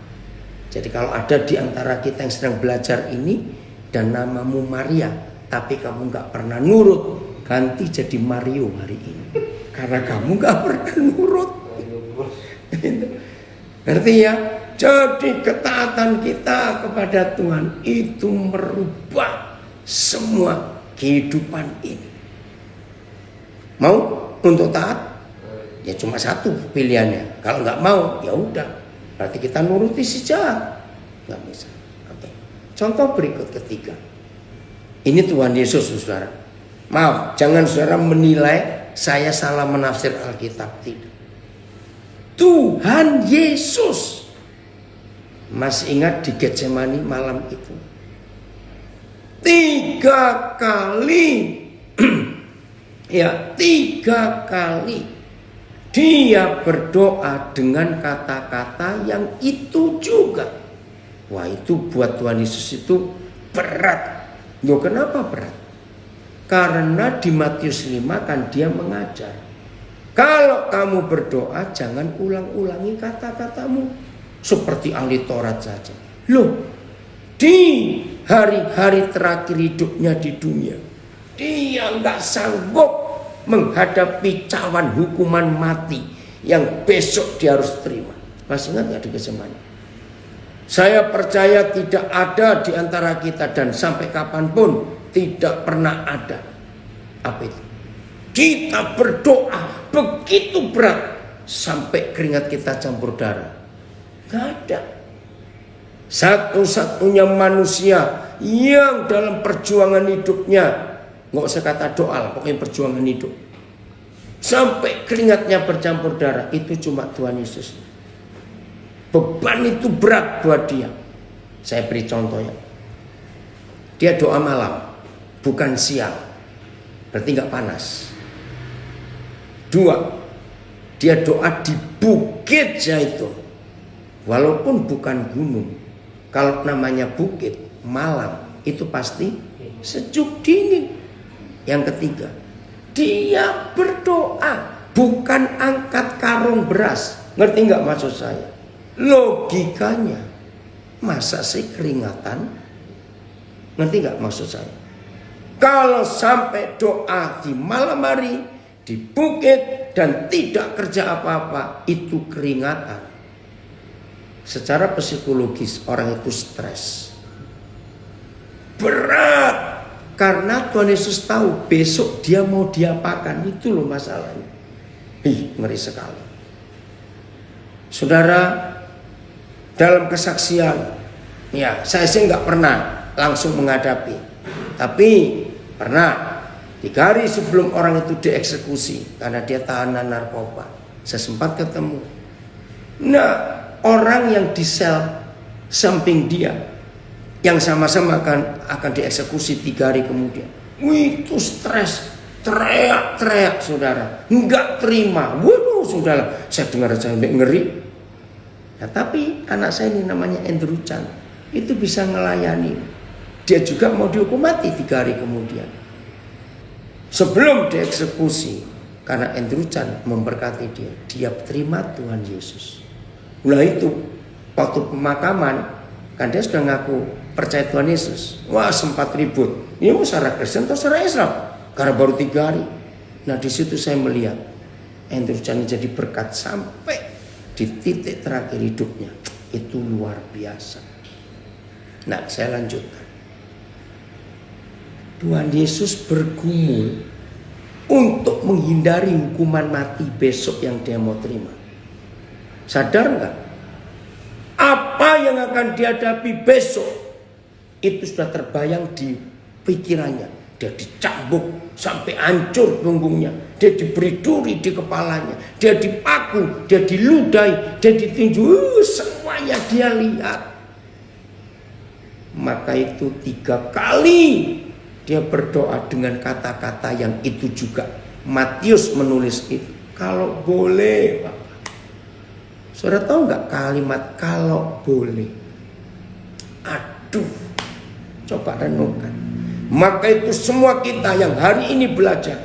Jadi kalau ada di antara kita yang sedang belajar ini dan namamu Maria, tapi kamu gak pernah nurut, ganti jadi Mario hari ini. Karena kamu gak pernah nurut. Ngerti ya? Jadi ketaatan kita kepada Tuhan itu merubah semua kehidupan ini. Mau untuk taat? Ya cuma satu pilihannya. Kalau gak mau, ya udah. Berarti kita nuruti si jahat. Nggak bisa. Oke. Contoh berikut ketiga. Ini Tuhan Yesus, saudara. Maaf, jangan saudara menilai saya salah menafsir Alkitab. Tidak. Tuhan Yesus. Masih ingat di Getsemani malam itu? 3 kali. Ya, 3 kali. Dia berdoa dengan kata-kata yang itu juga. Wah, itu buat Tuhan Yesus itu berat. Loh, kenapa berat? Karena di Matius 5 kan dia mengajar. Kalau kamu berdoa jangan ulang-ulangi kata-katamu seperti ahli Taurat saja. Loh, di hari-hari terakhir hidupnya di dunia, dia nggak sanggup menghadapi cawan hukuman mati yang besok dia harus terima. Masih ingat nggak di Getsemani? Saya percaya tidak ada di antara kita dan sampai kapanpun tidak pernah ada. Apa itu? Kita berdoa begitu berat sampai keringat kita campur darah. Gak ada. Satu-satunya manusia yang dalam perjuangan hidupnya, nggak usah kata doa, pokoknya perjuangan hidup, sampai keringatnya bercampur darah, itu cuma Tuhan Yesus. Beban itu berat buat dia. Saya beri contoh ya. Dia doa malam, bukan siang, berarti nggak panas. 2, dia doa di Bukit Zaitun, walaupun bukan gunung. Kalau namanya bukit, malam itu pasti sejuk dingin. Yang 3, dia berdoa, bukan angkat karung beras. Ngerti nggak maksud saya? Logikanya, masa sih keringatan? Ngerti nggak maksud saya? Kalau sampai doa di malam hari, di bukit, dan tidak kerja apa-apa, itu keringatan. Secara psikologis orang itu stres, berat, karena Tuhan Yesus tahu besok dia mau diapakan. Itu loh masalahnya. Ngeri sekali. Saudara, dalam kesaksian, ya saya sih nggak pernah langsung menghadapi, tapi pernah 3 hari sebelum orang itu dieksekusi karena dia tahanan narkoba, saya sempat ketemu. Nah, orang yang di sel samping dia, yang sama-sama akan dieksekusi 3 hari kemudian, itu stres, teriak-teriak saudara, nggak terima. Waduh saudara, saya dengar sampai ngeri. Nah, tapi anak saya ini namanya Andrew Chan, itu bisa ngelayani. Dia juga mau dihukum mati 3 hari kemudian. Sebelum dieksekusi, karena Andrew Chan memberkati dia terima Tuhan Yesus. Nah itu, waktu pemakaman, kan dia sudah ngaku percaya Tuhan Yesus. Wah, sempat ribut. Ini mau secara Kristen atau secara Islam? Karena baru 3 hari. Nah di situ saya melihat Andrew Chan jadi berkat sampai di titik terakhir hidupnya. Itu luar biasa. Nah, saya lanjutkan. Tuhan Yesus bergumul untuk menghindari hukuman mati besok yang dia mau terima. Sadar nggak? Apa yang akan dihadapi besok itu sudah terbayang di pikirannya. Dia dicambuk sampai hancur punggungnya. Dia diberi duri di kepalanya. Dia dipaku, dia diludahi, dia ditinju. Semuanya dia lihat. Maka itu 3 kali dia berdoa dengan kata-kata yang itu juga. Matius menulis itu. Kalau boleh, Bapak. Saudara tahu nggak kalimat kalau boleh? Aduh, coba renungkan. Maka itu semua kita yang hari ini belajar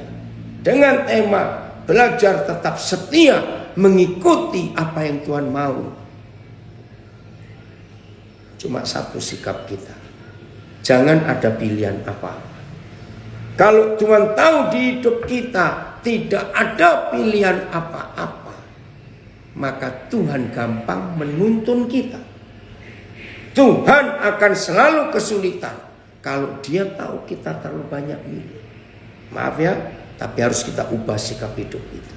dengan tema belajar tetap setia mengikuti apa yang Tuhan mau. Cuma satu sikap kita. Jangan ada pilihan apa-apa. Kalau Tuhan tahu di hidup kita tidak ada pilihan apa-apa, maka Tuhan gampang menuntun kita. Tuhan akan selalu kesulitan kalau dia tahu kita terlalu banyak milih. Maaf ya, tapi harus kita ubah sikap hidup kita.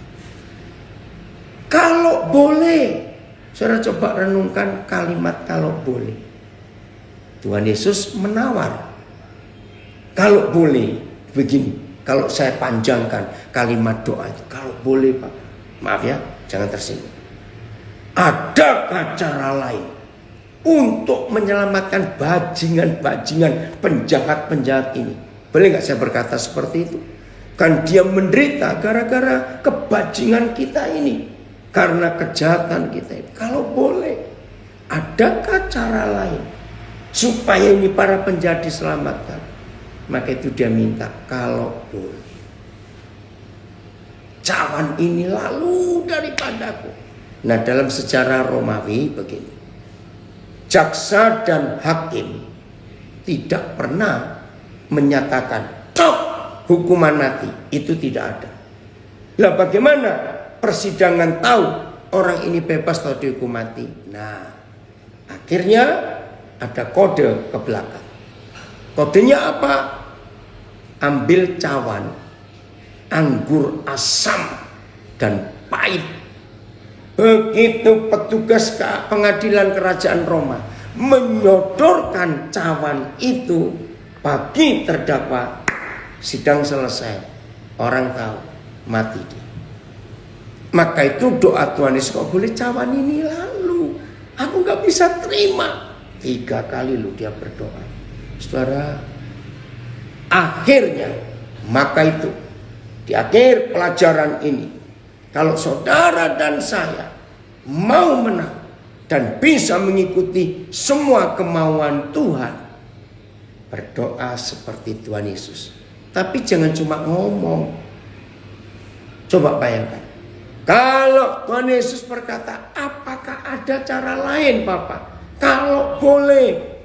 Kalau boleh, saudara coba renungkan kalimat kalau boleh. Tuhan Yesus menawar. Kalau boleh, begini. Kalau saya panjangkan kalimat doa itu, kalau boleh Pak. Maaf ya, jangan tersinggung. Adakah cara lain untuk menyelamatkan bajingan-bajingan penjahat-penjahat ini? Boleh nggak saya berkata seperti itu? Kan dia menderita gara-gara kebajingan kita ini, karena kejahatan kita ini. Kalau boleh, adakah cara lain supaya ini para penjahat diselamatkan? Maka itu dia minta kalau boleh. Cawan ini lalu daripadaku. Nah, dalam sejarah Romawi begini. Jaksa dan hakim tidak pernah menyatakan hukuman mati. Itu tidak ada. Lah bagaimana persidangan tahu orang ini bebas atau dihukum mati? Nah, akhirnya ada kode ke belakang. Kodenya apa? Ambil cawan, anggur asam dan pahit. Begitu petugas pengadilan kerajaan Roma menyodorkan cawan itu bagi terdakwa, sidang selesai, orang tahu mati dia. Maka itu doa Tuhan Yesus, kok boleh cawan ini lalu? Aku gak bisa terima. 3 kali lu dia berdoa. Saudara, akhirnya maka itu di akhir pelajaran ini, kalau saudara dan saya mau menang dan bisa mengikuti semua kemauan Tuhan, berdoa seperti Tuhan Yesus. Tapi jangan cuma ngomong. Coba bayangkan, kalau Tuhan Yesus berkata, apakah ada cara lain Bapak? Kalau boleh,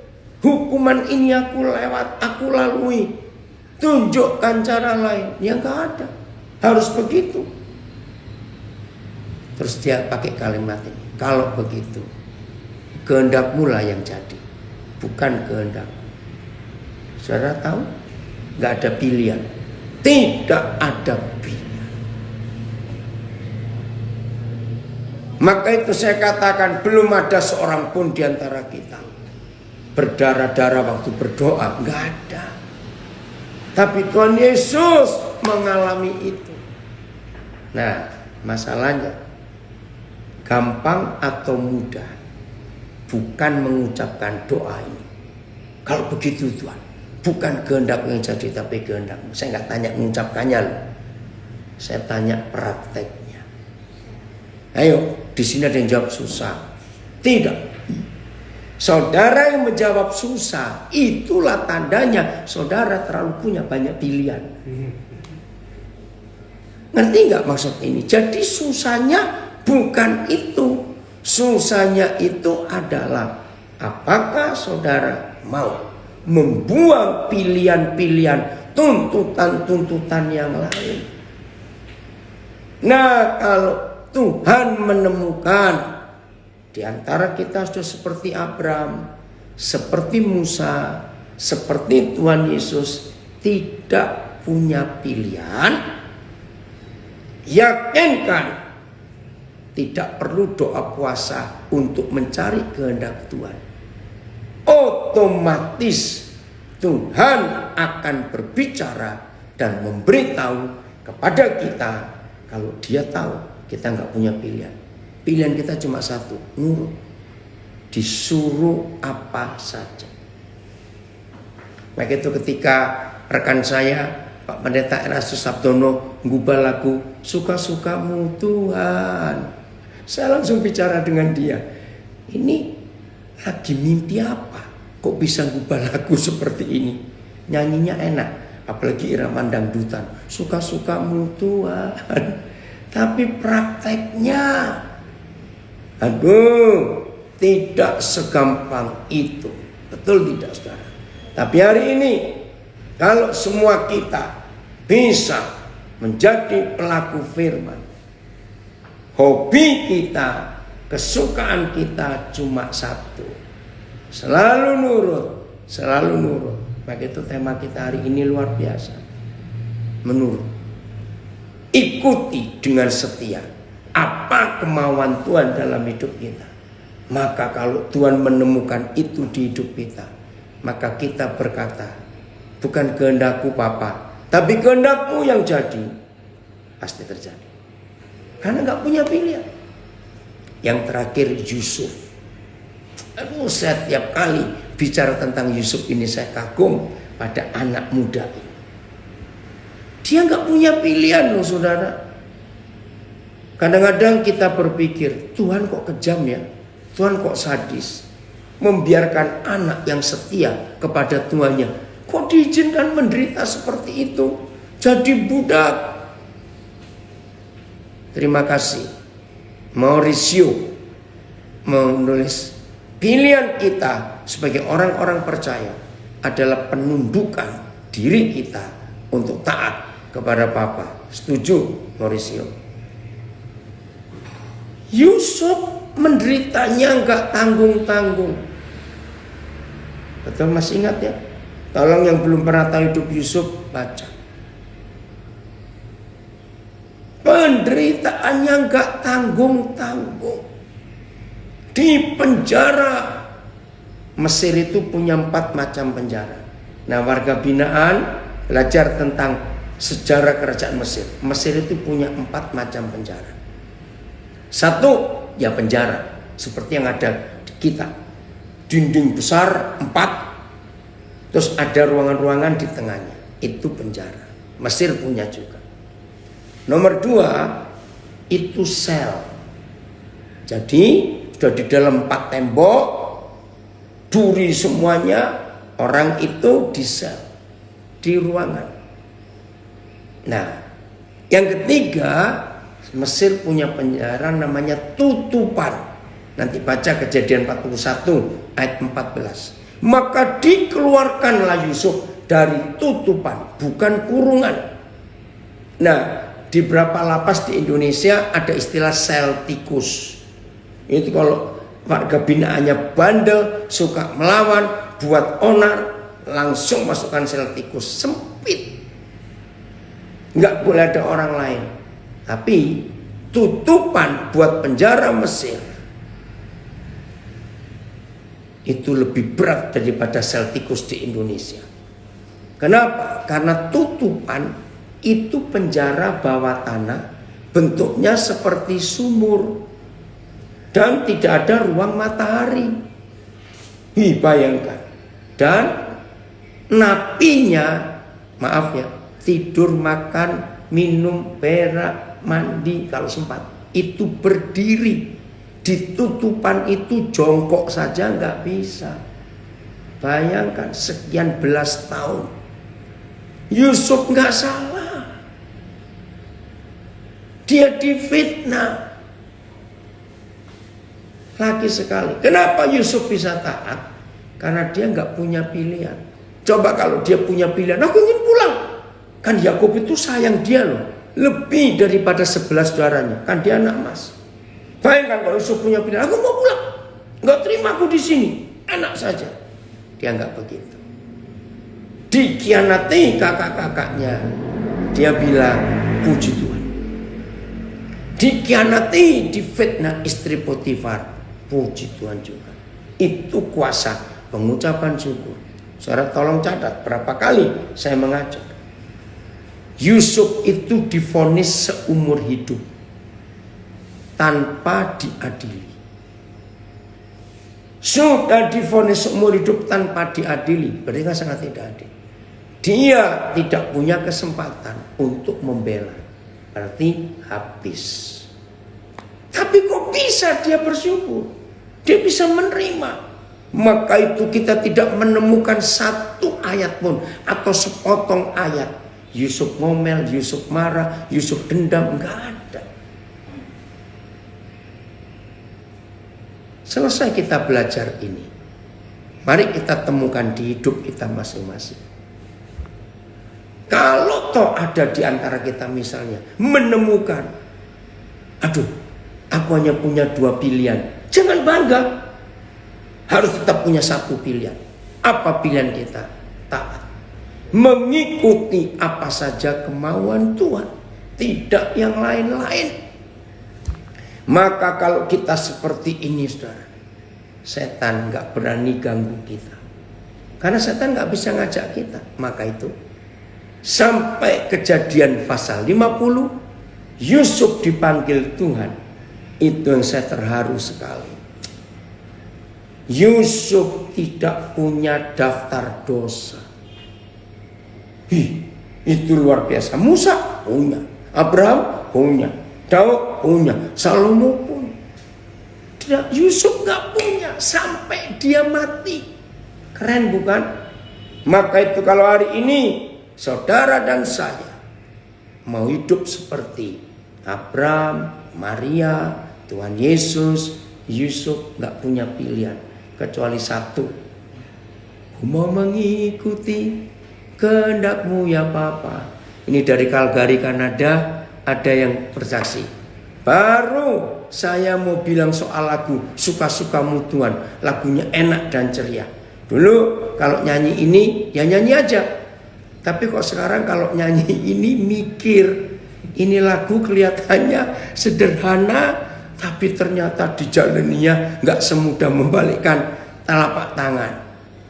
hukuman ini aku lalui. tunjukkan cara lain. Ya nggak ada. Harus begitu. Terus dia pakai kalimat ini. Kalau begitu, kehendakmu lah yang jadi, bukan kehendakku. Saudara tahu? Nggak ada pilihan. Tidak ada pilihan. Maka itu saya katakan, belum ada seorang pun di antara kita berdarah-darah waktu berdoa. Nggak ada. Tapi Tuhan Yesus mengalami itu. Nah, masalahnya gampang atau mudah bukan mengucapkan doa ini. Kalau begitu Tuhan, bukan kehendak yang jadi tapi kehendakmu. Saya nggak tanya mengucapkannya loh. Saya tanya prakteknya. Ayo, di sini ada yang jawab susah. Tidak. Saudara yang menjawab susah, itulah tandanya saudara terlalu punya banyak pilihan. Ngerti nggak maksud ini? Jadi susahnya bukan itu. Susahnya itu adalah apakah saudara mau membuang pilihan-pilihan, tuntutan-tuntutan yang lain. Nah, kalau Tuhan menemukan di antara kita sudah seperti Abraham, seperti Musa, seperti Tuhan Yesus tidak punya pilihan, yakinkan tidak perlu doa puasa untuk mencari kehendak Tuhan. Otomatis Tuhan akan berbicara dan memberitahu kepada kita kalau Dia tahu kita nggak punya pilihan. Pilihan kita cuma satu, nurut. Disuruh apa saja. Maka itu ketika rekan saya Pak Pendeta Erastus Sabdono ngubah lagu Suka-sukamu Tuhan, saya langsung bicara dengan dia. Ini lagi mimpi apa? Kok bisa ngubah lagu seperti ini? Nyanyinya enak, apalagi irama dangdutan. Suka-sukamu Tuhan. Tapi prakteknya, aduh, tidak segampang itu. Betul tidak, saudara? Tapi hari ini, kalau semua kita bisa menjadi pelaku firman, hobi kita, kesukaan kita cuma satu, selalu nurut, selalu nurut. Maka itu tema kita hari ini luar biasa, menurut. Ikuti dengan setia apa kemauan Tuhan dalam hidup kita. Maka kalau Tuhan menemukan itu di hidup kita, maka kita berkata, bukan kehendakku Papa, tapi kehendakmu yang jadi. Pasti terjadi. Karena gak punya pilihan. Yang terakhir Yusuf. Aduh, saya tiap kali bicara tentang Yusuf ini saya kagum pada anak muda ini. Dia gak punya pilihan loh saudara. Kadang-kadang kita berpikir, Tuhan kok kejam ya, Tuhan kok sadis, membiarkan anak yang setia kepada tuannya, kok diizinkan menderita seperti itu, jadi budak. Terima kasih Mauricio menulis, pilihan kita sebagai orang-orang percaya adalah penundukan diri kita untuk taat kepada Papa. Setuju Mauricio? Yusuf menderitanya enggak tanggung-tanggung. Betul, masih ingat ya? Tolong yang belum pernah tahu hidup Yusuf, baca. Penderitaannya enggak tanggung-tanggung. Di penjara. Mesir itu punya 4 macam penjara. Nah, warga binaan belajar tentang sejarah kerajaan Mesir. Mesir itu punya 4 macam penjara. Satu, ya penjara. Seperti yang ada di kita. Dinding besar 4. Terus ada ruangan-ruangan di tengahnya. Itu penjara. Mesir punya juga. Nomor 2, itu sel. Jadi sudah di dalam 4 tembok, duri semuanya, orang itu di sel, di ruangan. Nah, yang ketiga, Mesir punya penjara namanya tutupan. Nanti baca Kejadian 41 ayat 14. Maka dikeluarkanlah Yusuf dari tutupan, bukan kurungan. Nah, di beberapa lapas di Indonesia ada istilah sel tikus. Itu kalau warga binaannya bandel, suka melawan, buat onar, langsung masukkan sel tikus, sempit. Nggak boleh ada orang lain. Tapi tutupan buat penjara Mesir itu lebih berat daripada sel tikus di Indonesia. Kenapa? Karena tutupan itu penjara bawah tanah, bentuknya seperti sumur dan tidak ada ruang matahari. Bayangkan. Dan napinya, maaf ya, tidur, makan, minum, berak, mandi kalau sempat itu berdiri. Di tutupan itu jongkok saja nggak bisa. Bayangkan sekian belas tahun. Yusuf nggak salah. Dia difitnah. Lagi sekali. Kenapa Yusuf bisa taat? Karena dia nggak punya pilihan. Coba kalau dia punya pilihan, aku ingin pulang. Kan Yakub itu sayang dia loh. Lebih daripada 11 saudaranya. Kan dia anak emas. Bayangkan kalau Yusuf punya pilihan, aku mau pulang. Nggak terima aku di sini. Enak saja. Dia nggak begitu. Dikhianati kakak-kakaknya. Dia bilang, puji Tuhan. Dikhianati, difitnah istri Potifar. Puji Tuhan juga. Itu kuasa pengucapan syukur. Saudara tolong catat berapa kali saya mengajar. Yusuf itu divonis seumur hidup tanpa diadili. Sudah divonis seumur hidup tanpa diadili, berarti kan sangat tidak adil. Dia tidak punya kesempatan untuk membela. Berarti habis. Tapi kok bisa dia bersyukur? Dia bisa menerima. Maka itu kita tidak menemukan satu ayat pun atau sepotong ayat. Yusuf ngomel, Yusuf marah, Yusuf dendam. Enggak ada. Selesai kita belajar ini. Mari kita temukan di hidup kita masing-masing. Kalau toh ada di antara kita misalnya menemukan, aduh, aku hanya punya 2 pilihan. Jangan bangga. Harus tetap punya 1 pilihan. Apa pilihan kita? Taat. Mengikuti apa saja kemauan Tuhan. Tidak yang lain-lain. Maka kalau kita seperti ini, saudara, setan gak berani ganggu kita. Karena setan gak bisa ngajak kita. Maka itu sampai kejadian pasal 50, Yusuf dipanggil Tuhan. Itu yang saya terharu sekali. Yusuf tidak punya daftar dosa. Itu luar biasa. Musa punya, Abraham punya, Daud punya, Salomo pun. Tidak, Yusuf gak punya sampai dia mati. Keren bukan? Maka itu kalau hari ini saudara dan saya mau hidup seperti Abraham, Maria, Tuhan Yesus, Yusuf gak punya pilihan kecuali satu. Aku mau mengikuti kehendak-Mu ya Papa. Ini dari Calgary, Kanada, ada yang bersaksi. Baru saya mau bilang soal lagu Suka-Sukamu Tuhan. Lagunya enak dan ceria. Dulu kalau nyanyi ini ya nyanyi aja. Tapi kok sekarang kalau nyanyi ini mikir. Ini lagu kelihatannya sederhana, tapi ternyata dijalaninya gak semudah membalikkan telapak tangan.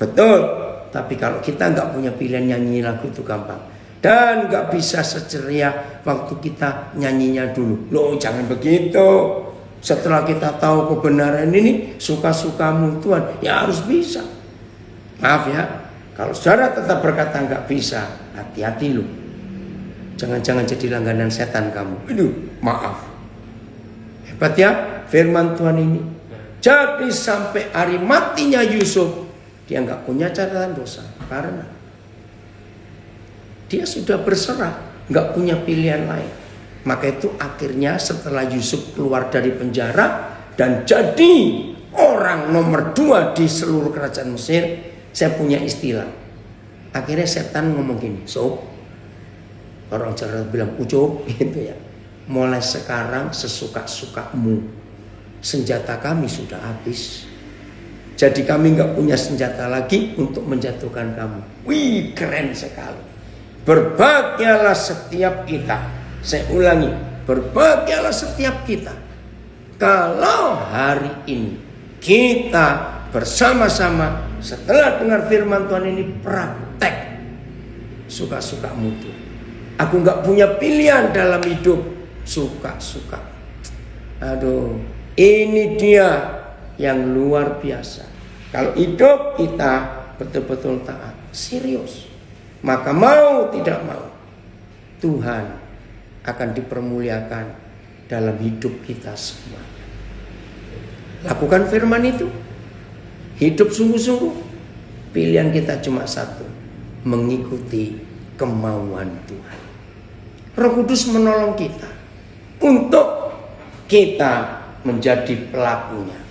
Betul. Tapi kalau kita gak punya pilihan nyanyi lagu itu gampang. Dan gak bisa seceria waktu kita nyanyinya dulu. Loh jangan begitu. Setelah kita tahu kebenaran ini, suka-sukamu Tuhan, ya harus bisa. Maaf ya, kalau saudara tetap berkata gak bisa, hati-hati loh. Jangan-jangan jadi langganan setan kamu. Aduh, maaf. Hebat ya firman Tuhan ini. Jadi sampai hari matinya Yusuf, dia nggak punya catatan dosa. Karena dia sudah berserah, nggak punya pilihan lain. Maka itu akhirnya setelah Yusuf keluar dari penjara dan jadi orang nomor 2 di seluruh kerajaan Mesir, saya punya istilah. Akhirnya setan ngomong gini, sob, orang Jawa bilang ucup gitu ya. Mulai sekarang sesuka-sukamu, senjata kami sudah habis. Jadi kami nggak punya senjata lagi untuk menjatuhkan kamu. Wih, keren sekali. Berbahagialah setiap kita. Saya ulangi, berbahagialah setiap kita. Kalau hari ini kita bersama-sama setelah dengar firman Tuhan ini praktek suka-sukamu Tuhan. Aku nggak punya pilihan dalam hidup, suka-suka. Aduh, ini dia yang luar biasa. Kalau hidup kita betul-betul taat, serius, maka mau tidak mau Tuhan akan dipermuliakan dalam hidup kita semuanya. Lakukan firman itu, hidup sungguh-sungguh. Pilihan kita cuma satu, mengikuti kemauan Tuhan. Roh Kudus menolong kita untuk kita menjadi pelakunya.